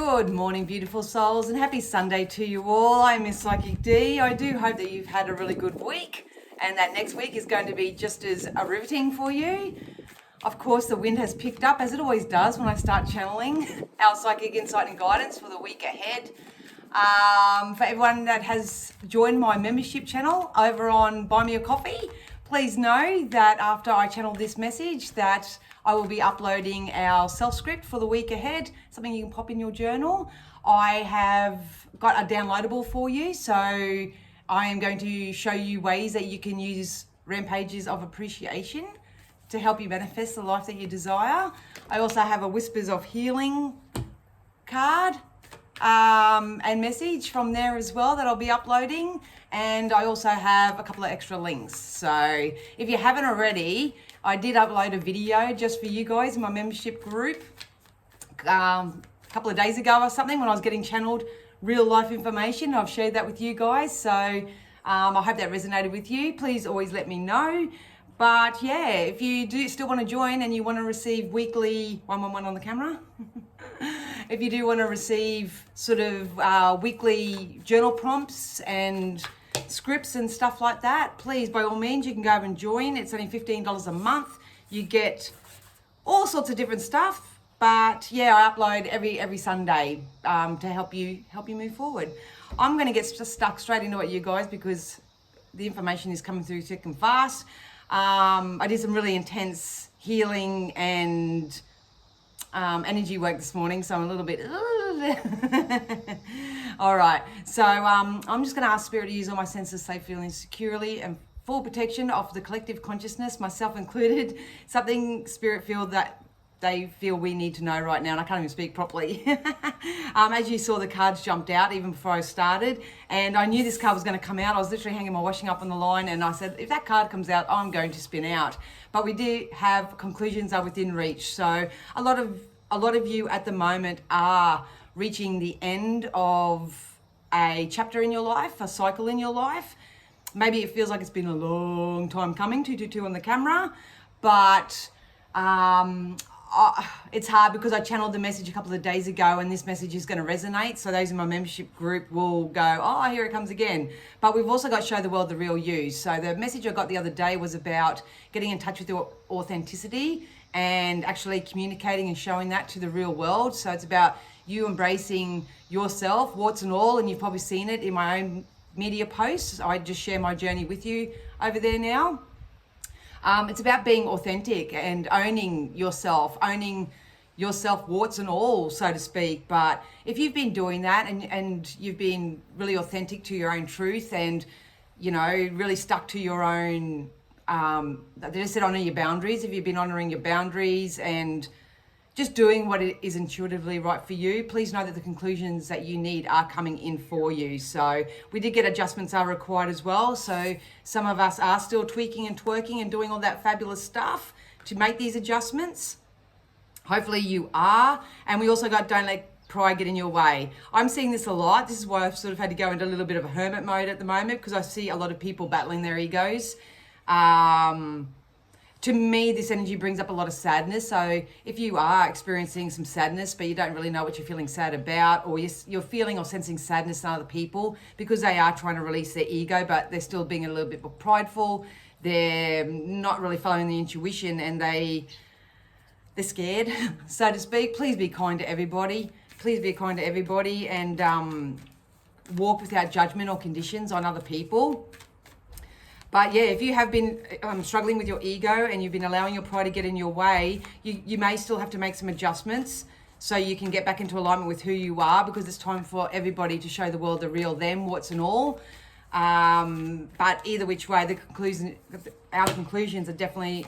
Good morning, beautiful souls, and happy Sunday to you all. I'm Miss Psychic D. I do hope that you've had a really good week and that next week is going to be just as riveting for you. Of course, the wind has picked up, as it always does when I start channeling our psychic insight and guidance for the week ahead. For everyone that has joined my membership channel over on Buy Me a Coffee, please know that after I channel this message that I will be uploading our self-script for the week ahead, something you can pop in your journal. I have got a downloadable for you, so I am going to show you ways that you can use rampages of appreciation to help you manifest the life that you desire. I also have a Whispers of Healing card and message from there as well that I'll be uploading. And I also have a couple of extra links. So if you haven't already, I did upload a video just for you guys in my membership group a couple of days ago or something when I was getting channeled real life information. I've shared that with you guys. So I hope that resonated with you. Please always let me know. But yeah, if you do still want to join and you want to receive weekly 111 on the camera, if you do want to receive sort of weekly journal prompts and scripts and stuff like that, please, by all means, you can go over and join. It's only $15 a month. You get all sorts of different stuff. But yeah, I upload every Sunday to help you move forward. I'm going to get stuck straight into it, you guys, because the information is coming through thick and fast. I did some really intense healing and energy work this morning, so I'm a little bit all right, so I'm just going to ask Spirit to use all my senses, safe, feeling securely and full protection of the collective consciousness, myself included. Something Spirit feel that they feel we need to know right now, and I can't even speak properly. As you saw, the cards jumped out even before I started, and I knew this card was going to come out. I was literally hanging my washing up on the line, and I said, if that card comes out, I'm going to spin out. But we do have conclusions are within reach. So a lot of you at the moment are reaching the end of a chapter in your life, a cycle in your life. Maybe it feels like it's been a long time coming, 222 on the camera, but it's hard because I channeled the message a couple of days ago and this message is going to resonate. So those in my membership group will go, oh, here it comes again. But we've also got Show the World the Real You. So the message I got the other day was about getting in touch with your authenticity and actually communicating and showing that to the real world. So it's about you embracing yourself, warts and all, and you've probably seen it in my own media posts. I just share my journey with you over there now. It's about being authentic and owning yourself warts and all, so to speak. But if you've been doing that and you've been really authentic to your own truth and, you know, really stuck to your own, they just said honor your boundaries. If you've been honoring your boundaries and just doing what is intuitively right for you, please know that the conclusions that you need are coming in for you. So we did get adjustments are required as well. So some of us are still tweaking and twerking and doing all that fabulous stuff to make these adjustments. Hopefully you are. And we also got don't let pride get in your way. I'm seeing this a lot. This is why I've sort of had to go into a little bit of a hermit mode at the moment, because I see a lot of people battling their egos. To me, this energy brings up a lot of sadness. So if you are experiencing some sadness, but you don't really know what you're feeling sad about, or you're feeling or sensing sadness in other people because they are trying to release their ego, but they're still being a little bit more prideful, they're not really following the intuition, and they're scared, so to speak, please be kind to everybody. Please be kind to everybody and walk without judgment or conditions on other people. But yeah, if you have been struggling with your ego and you've been allowing your pride to get in your way, you may still have to make some adjustments so you can get back into alignment with who you are, because it's time for everybody to show the world the real them, warts and all. But either which way, our conclusions are definitely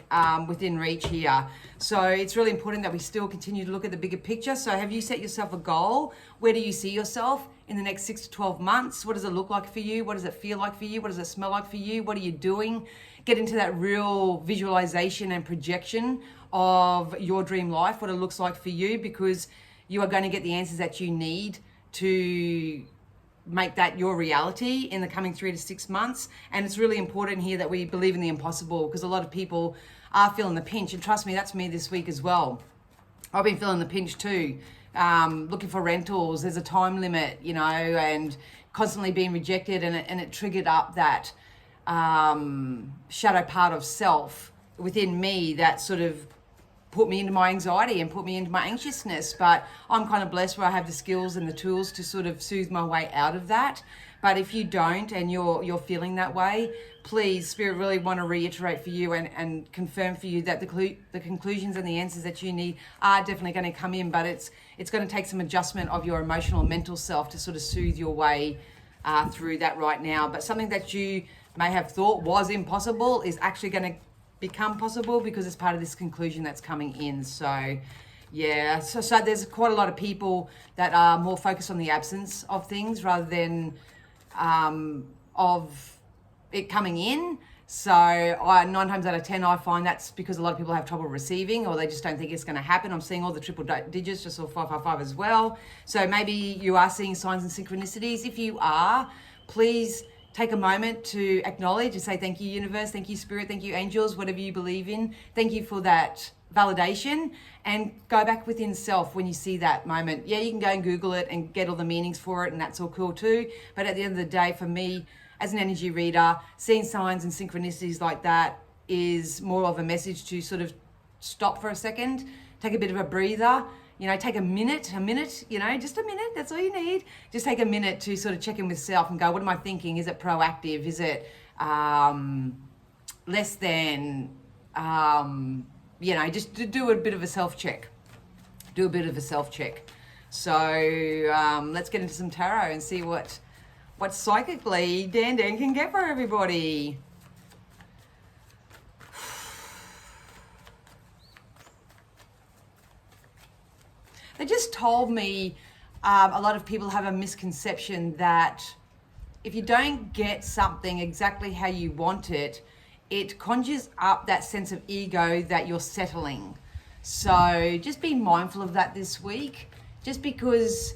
within reach here. So it's really important that we still continue to look at the bigger picture. So have you set yourself a goal? Where do you see yourself in the next 6 to 12 months? What does it look like for you? What does it feel like for you? What does it smell like for you? What are you doing? Get into that real visualization and projection of your dream life, what it looks like for you, because you are going to get the answers that you need to make that your reality in the coming 3 to 6 months. And it's really important here that we believe in the impossible, because a lot of people are feeling the pinch, and trust me, that's me this week as well. I've been feeling the pinch too, looking for rentals. There's a time limit, you know, and constantly being rejected, and it triggered up that shadow part of self within me that sort of put me into my anxiety and put me into my anxiousness. But I'm kind of blessed where I have the skills and the tools to sort of soothe my way out of that. But if you don't and you're feeling that way, please, Spirit really want to reiterate for you and confirm for you that the conclusions and the answers that you need are definitely going to come in, but it's going to take some adjustment of your emotional and mental self to sort of soothe your way through that right now. But something that you may have thought was impossible is actually going to become possible because it's part of this conclusion that's coming in. So yeah, so there's quite a lot of people that are more focused on the absence of things rather than of it coming in. So 9 times out of 10 I find that's because a lot of people have trouble receiving, or they just don't think it's going to happen. I'm seeing all the triple digits, just saw 555 as well. So maybe you are seeing signs and synchronicities. If you are, please take a moment to acknowledge and say thank you, universe, thank you, spirit, thank you, angels, whatever you believe in. Thank you for that validation, and go back within self when you see that moment. Yeah, you can go and Google it and get all the meanings for it, and that's all cool too. But at the end of the day, for me, as an energy reader, seeing signs and synchronicities like that is more of a message to sort of stop for a second, take a bit of a breather, you know, take a minute, you know, just a minute, that's all you need. Just take a minute to sort of check in with self and go, what am I thinking? Is it proactive? Is it less than, you know, just to do a bit of a self-check. Do a bit of a self-check. So let's get into some tarot and see what psychically Dan can get for everybody. They just told me a lot of people have a misconception that if you don't get something exactly how you want it, it conjures up that sense of ego that you're settling. So just be mindful of that this week, just because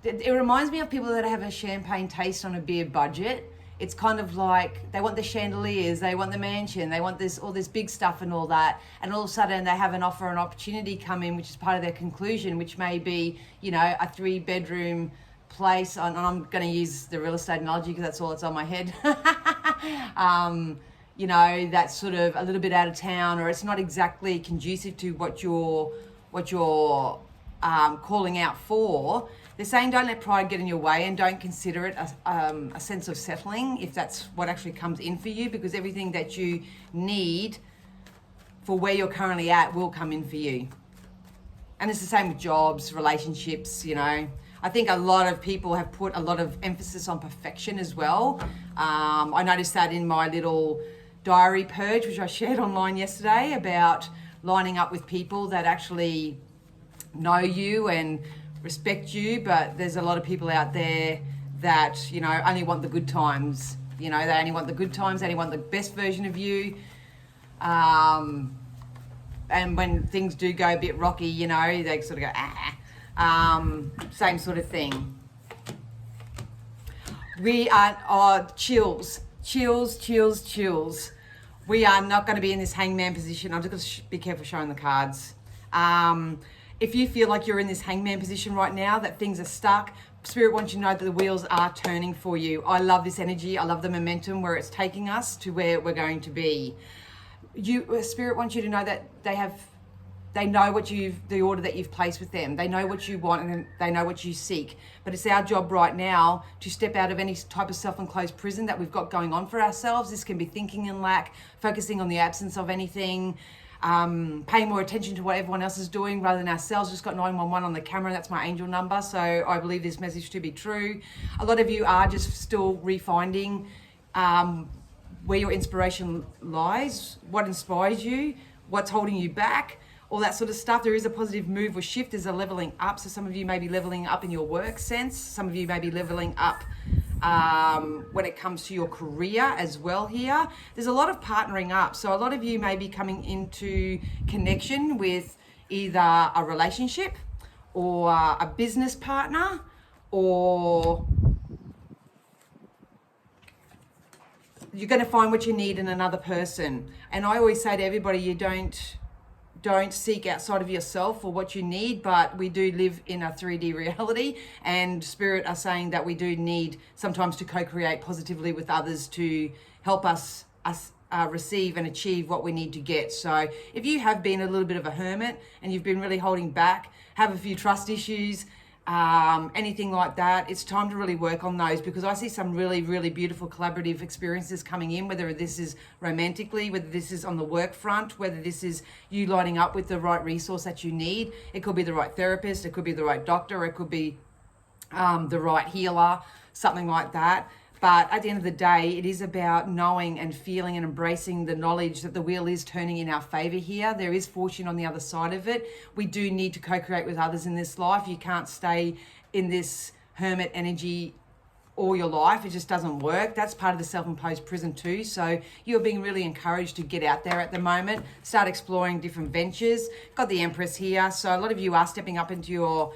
it reminds me of people that have a champagne taste on a beer budget. It's kind of like they want the chandeliers, they want the mansion, they want all this big stuff and all that, and all of a sudden they have an offer, an opportunity come in, which is part of their conclusion, which may be, you know, a 3-bedroom place. And I'm going to use the real estate analogy because that's all that's on my head. You know, that's sort of a little bit out of town, or it's not exactly conducive to what you're calling out for. They're saying don't let pride get in your way, and don't consider it a sense of settling if that's what actually comes in for you, because everything that you need for where you're currently at will come in for you. And it's the same with jobs, relationships, you know. I think a lot of people have put a lot of emphasis on perfection as well. I noticed that in my little diary purge, which I shared online yesterday, about lining up with people that actually know you and respect you. But there's a lot of people out there that, you know, only want the good times. You know, they only want the good times, they only want the best version of you. And when things do go a bit rocky, you know, they sort of go, same sort of thing. We are chills. We are not going to be in this hangman position. I'm just going to be careful showing the cards. If you feel like you're in this hangman position right now, that things are stuck, Spirit wants you to know that the wheels are turning for you. I love this energy. I love the momentum where it's taking us to where we're going to be. Spirit wants you to know that they know the order that you've placed with them. They know what you want and they know what you seek. But it's our job right now to step out of any type of self-enclosed prison that we've got going on for ourselves. This can be thinking in lack, focusing on the absence of anything, paying more attention to what everyone else is doing rather than ourselves. Just got 911 on the camera. That's my angel number. So I believe this message to be true. A lot of you are just still refinding where your inspiration lies, what inspires you, what's holding you back, all that sort of stuff. There is a positive move or shift. There's a leveling up. So some of you may be leveling up in your work sense. Some of you may be leveling up when it comes to your career as well here. There's a lot of partnering up. So a lot of you may be coming into connection with either a relationship or a business partner, or you're going to find what you need in another person. And I always say to everybody, you don't don't seek outside of yourself for what you need, but we do live in a 3D reality, and Spirit are saying that we do need sometimes to co-create positively with others to help us receive and achieve what we need to get. So if you have been a little bit of a hermit and you've been really holding back, have a few trust issues, anything like that, it's time to really work on those, because I see some really, really beautiful collaborative experiences coming in, whether this is romantically, whether this is on the work front, whether this is you lining up with the right resource that you need. It could be the right therapist, it could be the right doctor, it could be the right healer, something like that. But at the end of the day, it is about knowing and feeling and embracing the knowledge that the wheel is turning in our favor here. There is fortune on the other side of it. We do need to co-create with others in this life. You can't stay in this hermit energy all your life. It just doesn't work. That's part of the self-imposed prison too. So you're being really encouraged to get out there at the moment, start exploring different ventures. Got the Empress here. So a lot of you are stepping up into your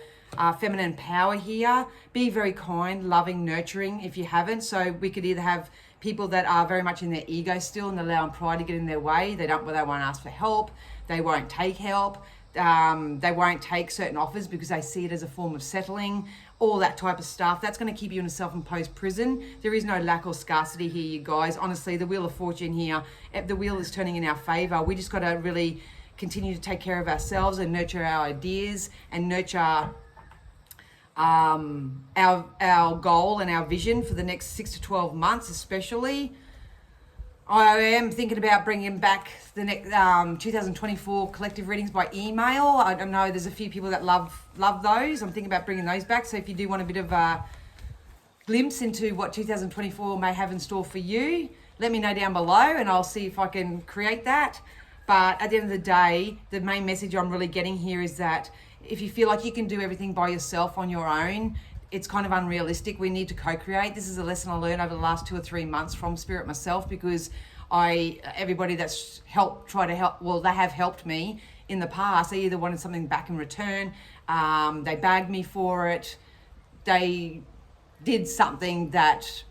feminine power here. Be very kind, loving, nurturing if you haven't. So we could either have people that are very much in their ego still and allowing pride to get in their way. They won't ask for help. They won't take help. They won't take certain offers because they see it as a form of settling, all that type of stuff. That's going to keep you in a self-imposed prison. There is no lack or scarcity here, you guys. Honestly, the Wheel of Fortune here, the wheel is turning in our favor. We just got to really continue to take care of ourselves and nurture our ideas and nurture our goal and our vision for the next 6 to 12 months, especially. I am thinking about bringing back the next 2024 collective readings by email. I don't know, there's a few people that love those. I'm thinking about bringing those back. So if you do want a bit of a glimpse into what 2024 may have in store for you, let me know down below and I'll see if I can create that. But at the end of the day, the main message I'm really getting here is that if you feel like you can do everything by yourself on your own, it's kind of unrealistic. We need to co-create. This is a lesson I learned over the last 2 or 3 months from Spirit myself, because everybody that's they have helped me in the past. They either wanted something back in return, they bagged me for it, they did something that,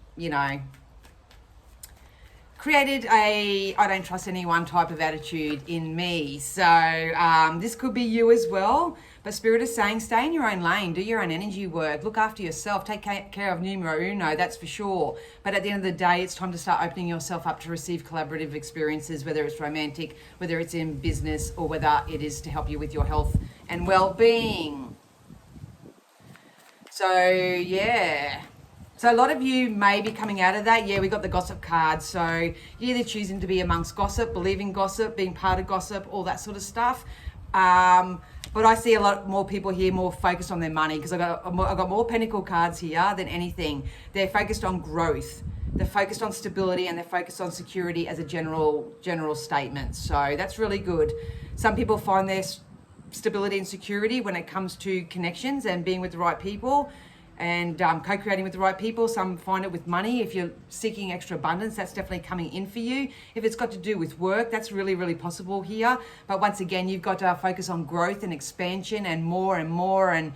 created a I don't trust anyone type of attitude in me. So this could be you as well. But Spirit is saying, stay in your own lane, do your own energy work, look after yourself, take care of numero uno, that's for sure. But at the end of the day, it's time to start opening yourself up to receive collaborative experiences, whether it's romantic, whether it's in business, or whether it is to help you with your health and well-being. So, yeah. So a lot of you may be coming out of that. Yeah, we got the gossip card. So you're either choosing to be amongst gossip, believing gossip, being part of gossip, all that sort of stuff. But I see a lot more people here more focused on their money, because I've got more pentacle cards here than anything. They're focused on growth. They're focused on stability, and they're focused on security as a general statement. So that's really good. Some people find their stability and security when it comes to connections and being with the right people, and co-creating with the right people. Some find it with money. If you're seeking extra abundance, that's definitely coming in for you. If it's got to do with work, that's really, really possible here. But once again, you've got to focus on growth and expansion and more and more. And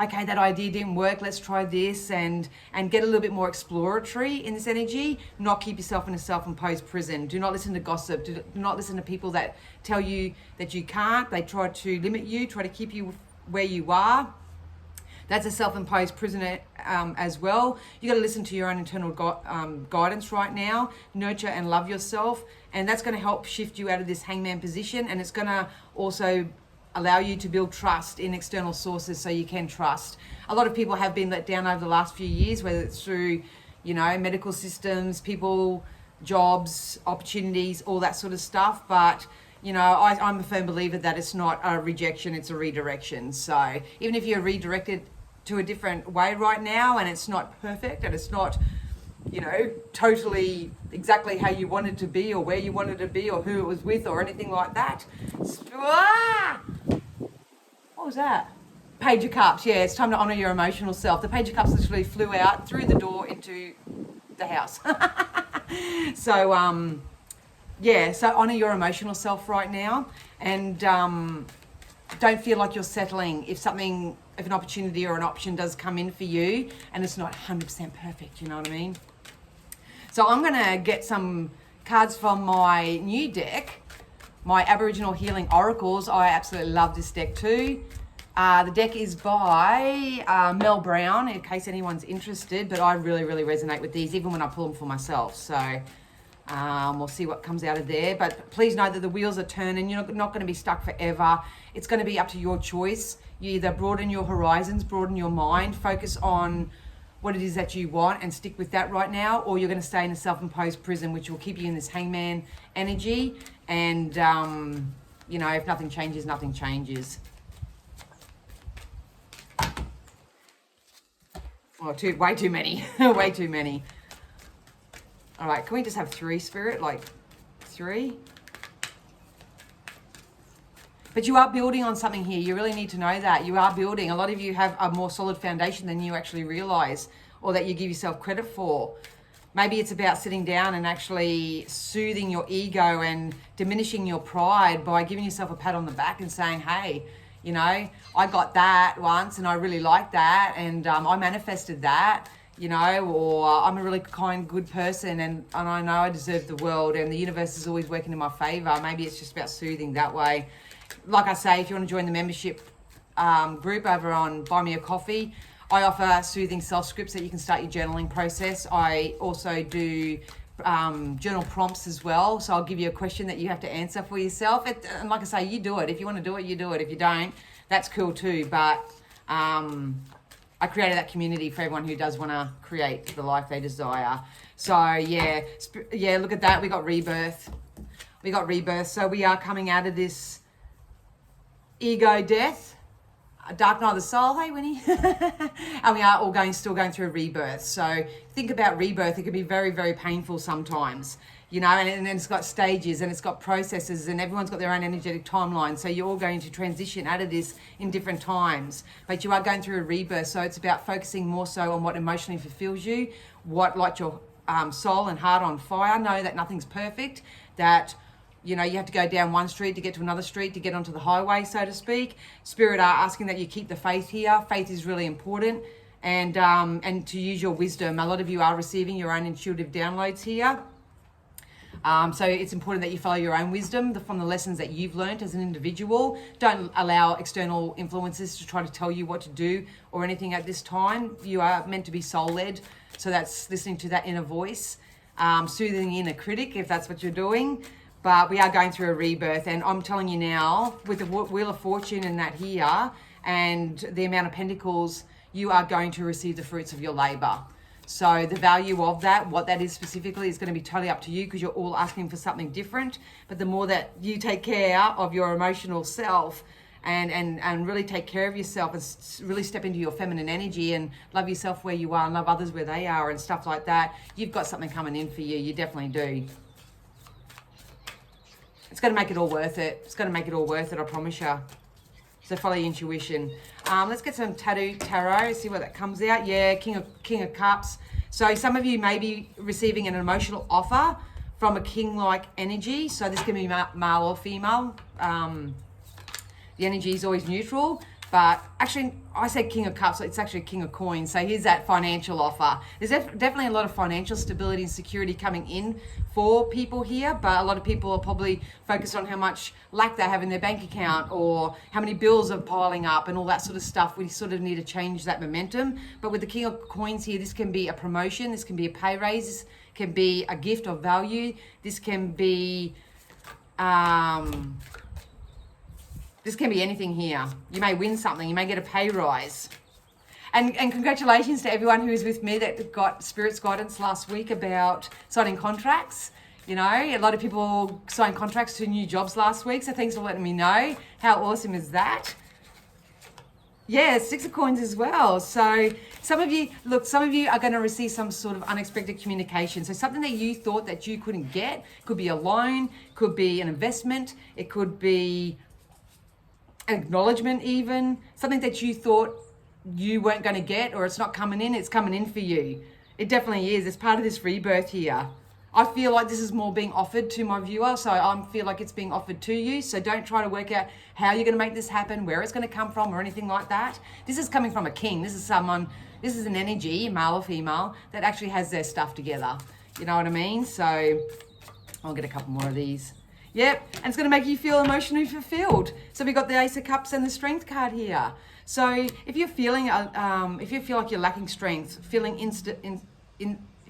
okay, that idea didn't work, let's try this, and get a little bit more exploratory in this energy. Not keep yourself in a self-imposed prison. Do not listen to gossip. Do not listen to people that tell you that you can't. They try to limit you, try to keep you where you are. That's a self-imposed prison as well. You got to listen to your own internal guidance right now. Nurture and love yourself, and that's going to help shift you out of this hangman position, and it's going to also allow you to build trust in external sources, so you can trust. A lot of people have been let down over the last few years, whether it's through, medical systems, people, jobs, opportunities, all that sort of stuff. But I'm a firm believer that it's not a rejection, it's a redirection. So even if you're redirected to a different way right now, and it's not perfect, and it's not, totally exactly how you wanted to be, or where you wanted to be, or who it was with, or anything like that. What was that? Page of Cups. Yeah, it's time to honor your emotional self. The Page of Cups literally flew out through the door into the house. So, so honor your emotional self right now, and don't feel like you're settling if an opportunity or an option does come in for you and it's not 100% perfect, you know what I mean? So I'm gonna get some cards from my new deck, my Aboriginal Healing Oracles. I absolutely love this deck too. The deck is by Mel Brown, in case anyone's interested, but I really, really resonate with these, even when I pull them for myself. So we'll see what comes out of there. But please know that the wheels are turning. You're not going to be stuck forever. It's going to be up to your choice. You either broaden your horizons, broaden your mind, focus on what it is that you want and stick with that right now, or you're going to stay in a self-imposed prison, which will keep you in this hangman energy. And, you know, if nothing changes, nothing changes. Oh, way too many. Way too many. All right, can we just have 3, Spirit? Like 3? But you are building on something here. You really need to know that. You are building. A lot of you have a more solid foundation than you actually realize, or that you give yourself credit for. Maybe it's about sitting down and actually soothing your ego and diminishing your pride by giving yourself a pat on the back and saying, hey, you know, I got that once and I really like that, and I manifested that, you know, or I'm a really kind, good person, and I know I deserve the world, and the universe is always working in my favor. Maybe it's just about soothing that way. Like I say, if you want to join the membership group over on Buy Me a Coffee, I offer soothing self-scripts that you can start your journaling process. I also do journal prompts as well. So I'll give you a question that you have to answer for yourself. And like I say, you do it. If you want to do it, you do it. If you don't, that's cool too. But I created that community for everyone who does want to create the life they desire. So yeah, look at that. We got rebirth. So we are coming out of this ego death, a dark night of the soul, hey Winnie? And we are all still going through a rebirth. So think about rebirth. It can be very, very painful sometimes, you know, and it's got stages and it's got processes, and everyone's got their own energetic timeline. So you're all going to transition out of this in different times, but you are going through a rebirth. So it's about focusing more so on what emotionally fulfills you, what lights your soul and heart on fire. Know that nothing's perfect, that you know, you have to go down one street to get to another street to get onto the highway, so to speak. Spirit are asking that you keep the faith here. Faith is really important, and to use your wisdom. A lot of you are receiving your own intuitive downloads here. So it's important that you follow your own wisdom from the lessons that you've learned as an individual. Don't allow external influences to try to tell you what to do or anything at this time. You are meant to be soul-led, so that's listening to that inner voice, soothing the inner critic if that's what you're doing. But we are going through a rebirth, and I'm telling you now, with the Wheel of Fortune and that here, and the amount of pentacles, you are going to receive the fruits of your labor. So the value of that, what that is specifically, is going to be totally up to you, because you're all asking for something different. But the more that you take care of your emotional self and really take care of yourself and really step into your feminine energy and love yourself where you are and love others where they are and stuff like that, you've got something coming in for you. You definitely do. It's going to make it all worth it. It's going to make it all worth it, I promise you. So follow your intuition. Let's get some tarot, see what that comes out. Yeah, King of Cups. So some of you may be receiving an emotional offer from a king-like energy. So this can be male or female. The energy is always neutral. But actually, I said King of Cups, it's actually King of Coins. So here's that financial offer. There's definitely a lot of financial stability and security coming in for people here, but a lot of people are probably focused on how much lack they have in their bank account or how many bills are piling up and all that sort of stuff. We sort of need to change that momentum. But with the King of Coins here, this can be a promotion, this can be a pay raise, this can be a gift of value, this can be... This can be anything here. You may win something. You may get a pay rise. And congratulations to everyone who was with me that got Spirit's guidance last week about signing contracts. You know, a lot of people signed contracts to new jobs last week. So thanks for letting me know. How awesome is that? Yeah, 6 of Coins as well. So some of you are going to receive some sort of unexpected communication. So something that you thought that you couldn't get. Could be a loan, could be an investment. It could be acknowledgement even, something that you thought you weren't going to get, or it's not coming in, it's coming in for you. It definitely is. It's part of this rebirth here. I feel like this is more being offered to my viewer, so I feel like it's being offered to you. So don't try to work out how you're going to make this happen, where it's going to come from, or anything like that. This is coming from a king. This is an energy, male or female, that actually has their stuff together. You know what I mean? So I'll get a couple more of these. Yep, and it's going to make you feel emotionally fulfilled. So we got the Ace of Cups and the Strength card here. So if you're feeling, if you feel like you're lacking strength, feeling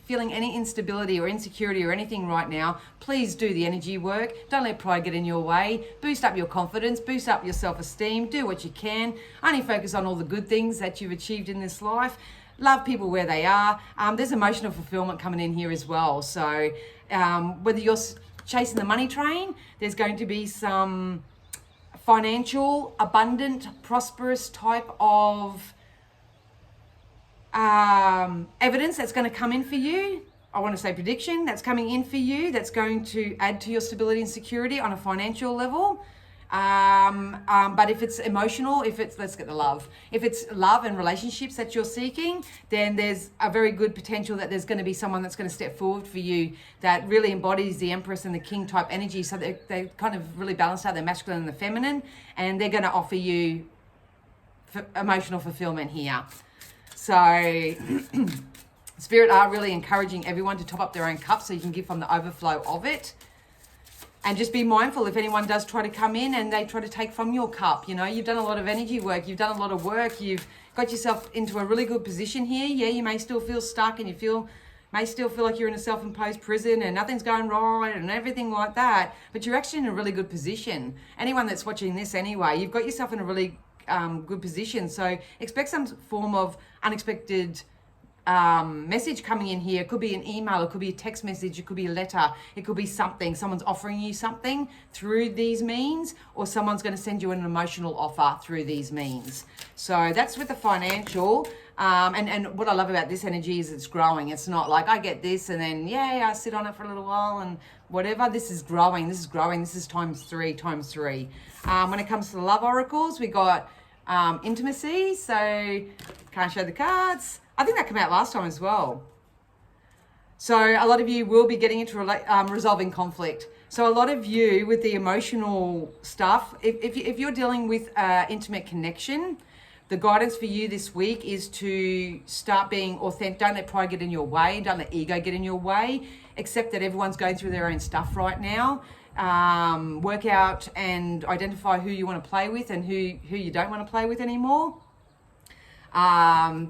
feeling any instability or insecurity or anything right now, please do the energy work. Don't let pride get in your way. Boost up your confidence, boost up your self-esteem, do what you can. Only focus on all the good things that you've achieved in this life. Love people where they are. There's emotional fulfillment coming in here as well. So whether you're chasing the money train, there's going to be some financial, abundant, prosperous type of evidence that's going to come in for you. I want to say prediction that's coming in for you that's going to add to your stability and security on a financial level. But if it's emotional, let's get the love. If it's love and relationships that you're seeking, then there's a very good potential that there's going to be someone that's going to step forward for you that really embodies the Empress and the King type energy. So they kind of really balance out their masculine and the feminine, and they're going to offer you emotional fulfillment here. So Spirit are really encouraging everyone to top up their own cup so you can give from the overflow of it. And just be mindful if anyone does try to come in and they try to take from your cup. You know, you've done a lot of energy work, you've done a lot of work, you've got yourself into a really good position here. Yeah, you may still feel stuck and may still feel like you're in a self-imposed prison and nothing's going right and everything like that, but you're actually in a really good position. Anyone that's watching this anyway, you've got yourself in a really good position. So expect some form of unexpected message coming in here. It could be an email, it could be a text message, it could be a letter, it could be something. Someone's offering you something through these means, or someone's going to send you an emotional offer through these means. So that's with the financial. And what I love about this energy is it's growing. It's not like I get this and then, yay, I sit on it for a little while and whatever. This is growing. This is times three. When it comes to the love oracles, we got intimacy. So can't show the cards. I think that came out last time as well. So a lot of you will be getting into resolving conflict. So a lot of you with the emotional stuff, if you're dealing with intimate connection, the guidance for you this week is to start being authentic. Don't let pride get in your way. Don't let ego get in your way. Accept that everyone's going through their own stuff right now. Work out and identify who you want to play with and who you don't want to play with anymore.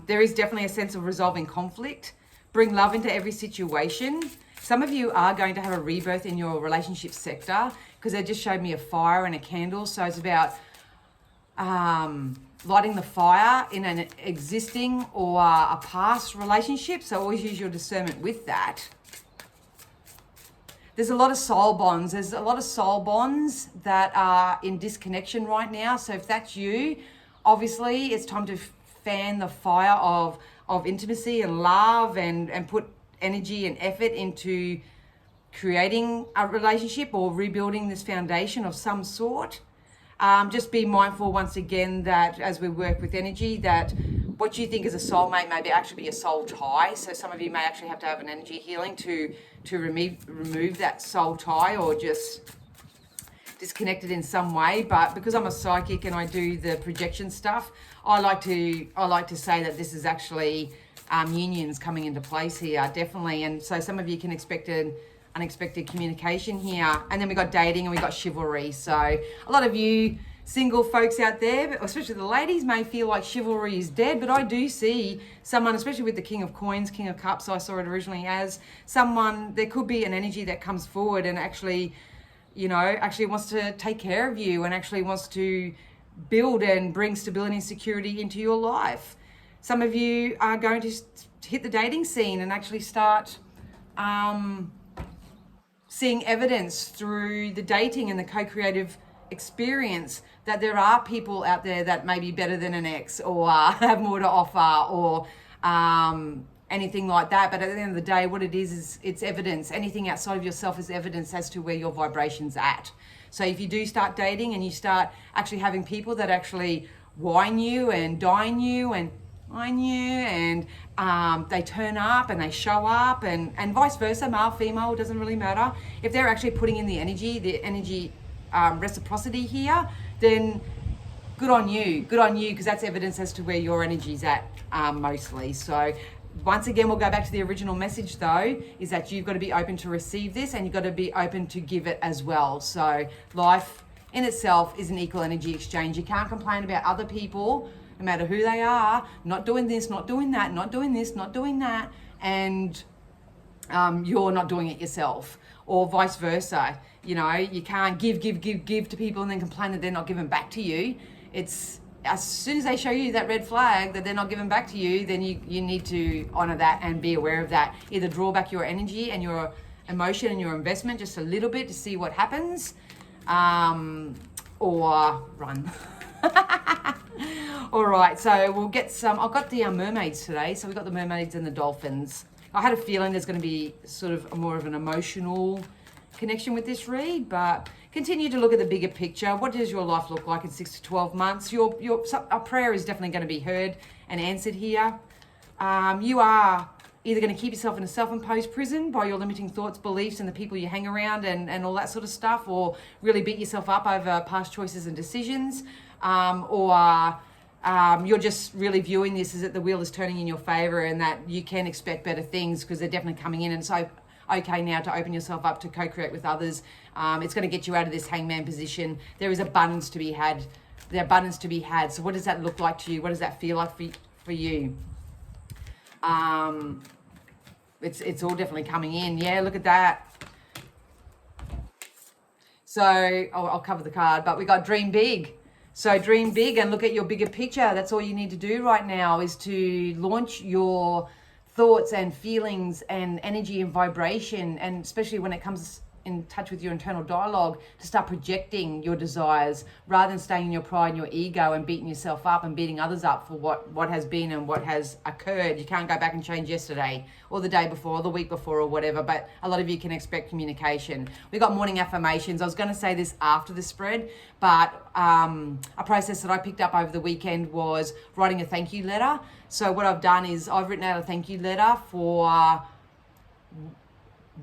There is definitely a sense of resolving conflict. Bring love into every situation. Some of you are going to have a rebirth in your relationship sector because they just showed me a fire and a candle. So it's about lighting the fire in an existing or a past relationship. So always use your discernment with that. There's a lot of soul bonds. There's a lot of soul bonds that are in disconnection right now. So if that's you, obviously it's time to fan the fire of intimacy and love and put energy and effort into creating a relationship or rebuilding this foundation of some sort. Just be mindful once again that as we work with energy, that what you think is a soulmate may actually be a soul tie. So some of you may actually have to have an energy healing to remove that soul tie or just disconnect it in some way. But because I'm a psychic and I do the projection stuff, I like to say that this is actually unions coming into place here, definitely. And so some of you can expect an unexpected communication here. And then we got dating and we got chivalry. So a lot of you single folks out there, especially the ladies, may feel like chivalry is dead, but I do see someone, especially with the King of Coins, King of Cups, I saw it originally as someone, there could be an energy that comes forward and actually wants to take care of you and actually wants to build and bring stability and security into your life. Some of you are going to hit the dating scene and actually start seeing evidence through the dating and the co-creative experience that there are people out there that may be better than an ex or have more to offer or anything like that. But at the end of the day, what it is it's evidence. Anything outside of yourself is evidence as to where your vibration's at. So if you do start dating and you start actually having people that actually wine you and dine you and they turn up and they show up and vice versa, male, female, it doesn't really matter. If they're actually putting in the energy reciprocity here, then good on you, because that's evidence as to where your energy's at mostly. So once again, we'll go back to the original message though, is that you've got to be open to receive this and you've got to be open to give it as well. So life in itself is an equal energy exchange. You can't complain about other people, no matter who they are, not doing this, not doing that, not doing this, not doing that, and you're not doing it yourself, or vice versa. You know, you can't give to people and then complain that they're not giving back to you. It's as soon as they show you that red flag that they're not giving back to you, then you need to honor that and be aware of that. Either draw back your energy and your emotion and your investment just a little bit to see what happens, or run. All right, so we'll get some. I've got the mermaids today, so we've got the mermaids and the dolphins. I had a feeling there's going to be sort of more of an emotional connection with this read, but continue to look at the bigger picture. What does your life look like in 6 to 12 months? A prayer is definitely going to be heard and answered here. You are either going to keep yourself in a self-imposed prison by your limiting thoughts, beliefs, and the people you hang around and all that sort of stuff, or really beat yourself up over past choices and decisions, or you're just really viewing this as that the wheel is turning in your favor and that you can expect better things because they're definitely coming in. And so okay now to open yourself up to co-create with others. It's going to get you out of this hangman position. There is abundance to be had. The abundance to be had. So what does that look like to you? What does that feel like for you? It's all definitely coming in. Yeah, look at that. So I'll cover the card, but we got dream big. So dream big and look at your bigger picture. That's all you need to do right now is to launch your thoughts and feelings and energy and vibration, and especially when it comes in touch with your internal dialogue, to start projecting your desires rather than staying in your pride and your ego and beating yourself up and beating others up for what has been and what has occurred. You can't go back and change yesterday or the day before or the week before or whatever, but a lot of you can expect communication. We got morning affirmations. I was going to say this after the spread, but a process that I picked up over the weekend was writing a thank you letter. So what I've done is I've written out a thank you letter for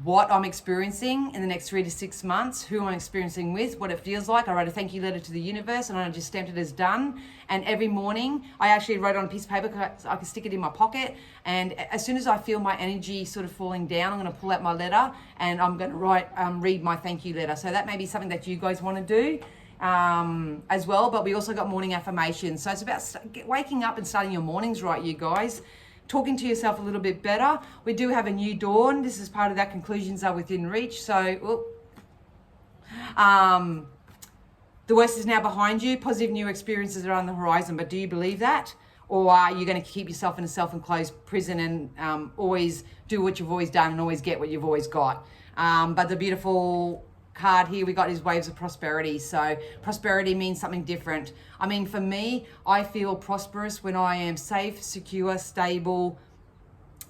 what I'm experiencing in the next 3 to 6 months, who I'm experiencing with, what it feels like. I wrote a thank you letter to the universe and I just stamped it as done. And every morning I actually wrote on a piece of paper so I could stick it in my pocket. And as soon as I feel my energy sort of falling down, I'm going to pull out my letter and I'm going to read my thank you letter. So that may be something that you guys want to do as well. But we also got morning affirmations. So it's about waking up and starting your mornings right, you guys. Talking to yourself a little bit better. We do have a new dawn. This is part of that. Conclusions are within reach. So, the worst is now behind you. Positive new experiences are on the horizon. But do you believe that? Or are you going to keep yourself in a self-enclosed prison and always do what you've always done and always get what you've always got? But the beautiful card here we got is waves of prosperity. So prosperity means something different. I mean, for me, I feel prosperous when I am safe, secure, stable,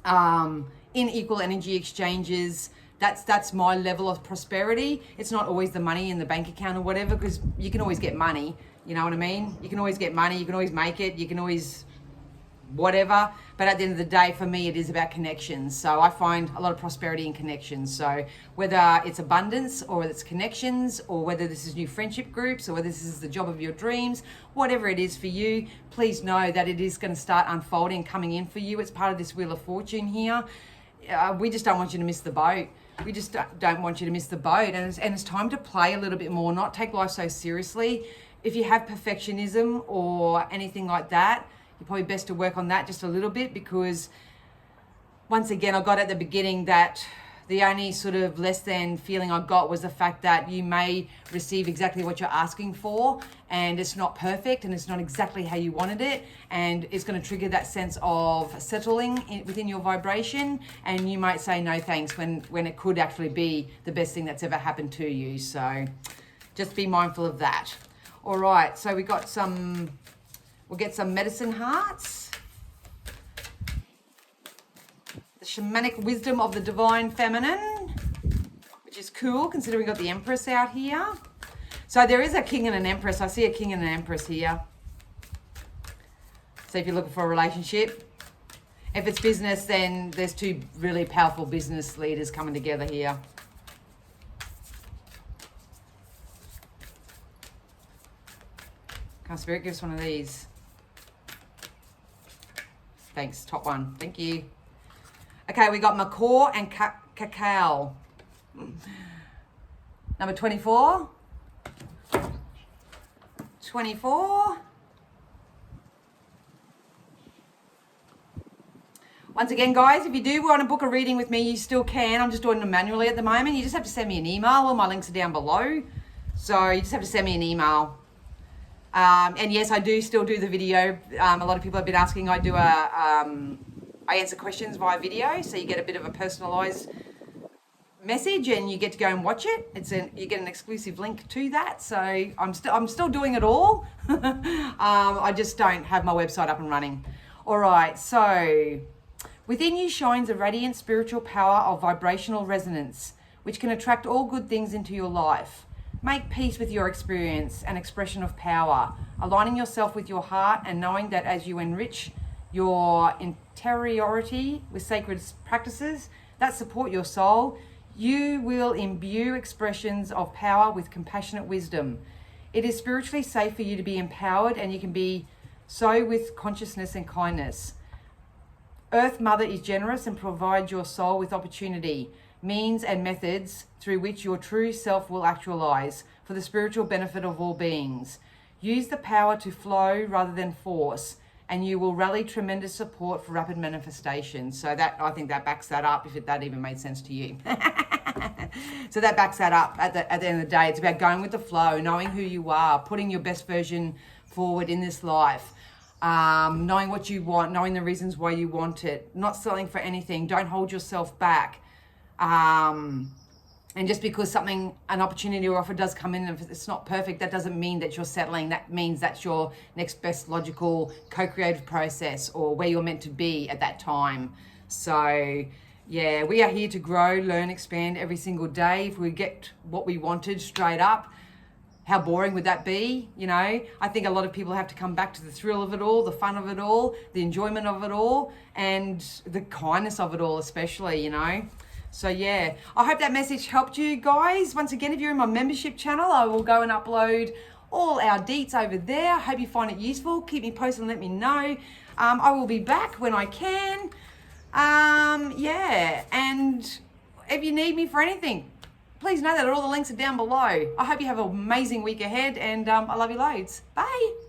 in equal energy exchanges. That's my level of prosperity. It's not always the money in the bank account or whatever, because you can always get money. You know what I mean? You can always get money. You can always make it. You can always whatever. But at the end of the day, for me, it is about connections. So I find a lot of prosperity in connections. So whether it's abundance or whether it's connections or whether this is new friendship groups or whether this is the job of your dreams, whatever it is for you, please know that it is going to start unfolding, coming in for you. It's part of this Wheel of Fortune here. We just don't want you to miss the boat. We just don't want you to miss the boat. And it's time to play a little bit more, not take life so seriously. If you have perfectionism or anything like that, you're probably best to work on that just a little bit, because once again, I got at the beginning that the only sort of less than feeling I got was the fact that you may receive exactly what you're asking for and it's not perfect and it's not exactly how you wanted it, and it's going to trigger that sense of settling within your vibration, and you might say no thanks when it could actually be the best thing that's ever happened to you. So just be mindful of that. All right, so we'll get some medicine hearts. The shamanic wisdom of the divine feminine, which is cool considering we got the Empress out here. So there is a king and an empress. I see a king and an empress here. So if you're looking for a relationship, if it's business, then there's two really powerful business leaders coming together here. Can Spirit give us one of these? Thanks, top one. Thank you. Okay, we got macaw and cacao. Number 24. 24. Once again, guys, if you do want to book a reading with me, you still can. I'm just doing them manually at the moment. You just have to send me an email. All my links are down below. So you just have to send me an email. And yes, I do still do the video. A lot of people have been asking. I answer questions via video, so you get a bit of a personalised message, and you get to go and watch it. You get an exclusive link to that. So I'm still doing it all. I just don't have my website up and running. All right, so within you shines a radiant spiritual power of vibrational resonance, which can attract all good things into your life. Make peace with your experience and expression of power, aligning yourself with your heart and knowing that as you enrich your interiority with sacred practices that support your soul, you will imbue expressions of power with compassionate wisdom. It is spiritually safe for you to be empowered, and you can be so with consciousness and kindness. Earth Mother is generous and provides your soul with opportunity, means and methods through which your true self will actualize for the spiritual benefit of all beings. Use the power to flow rather than force, and you will rally tremendous support for rapid manifestation. So that, I think that backs that up, if that even made sense to you. So that backs that up. At the end of the day, it's about going with the flow, knowing who you are, putting your best version forward in this life, knowing what you want, knowing the reasons why you want it, not selling for anything. Don't hold yourself back. And just because an opportunity or offer does come in, and if it's not perfect, that doesn't mean that you're settling. That means that's your next best logical co-creative process, or where you're meant to be at that time. So yeah, we are here to grow, learn, expand every single day. If we get what we wanted straight up, how boring would that be? You know, I think a lot of people have to come back to the thrill of it all, the fun of it all, the enjoyment of it all, and the kindness of it all, especially, you know. So yeah, I hope that message helped you guys. Once again, if you're in my membership channel, I will go and upload all our deets over there. I hope you find it useful. Keep me posted and let me know. I will be back when I can. Yeah, and if you need me for anything, please know that all the links are down below. I hope you have an amazing week ahead, and I love you loads. Bye.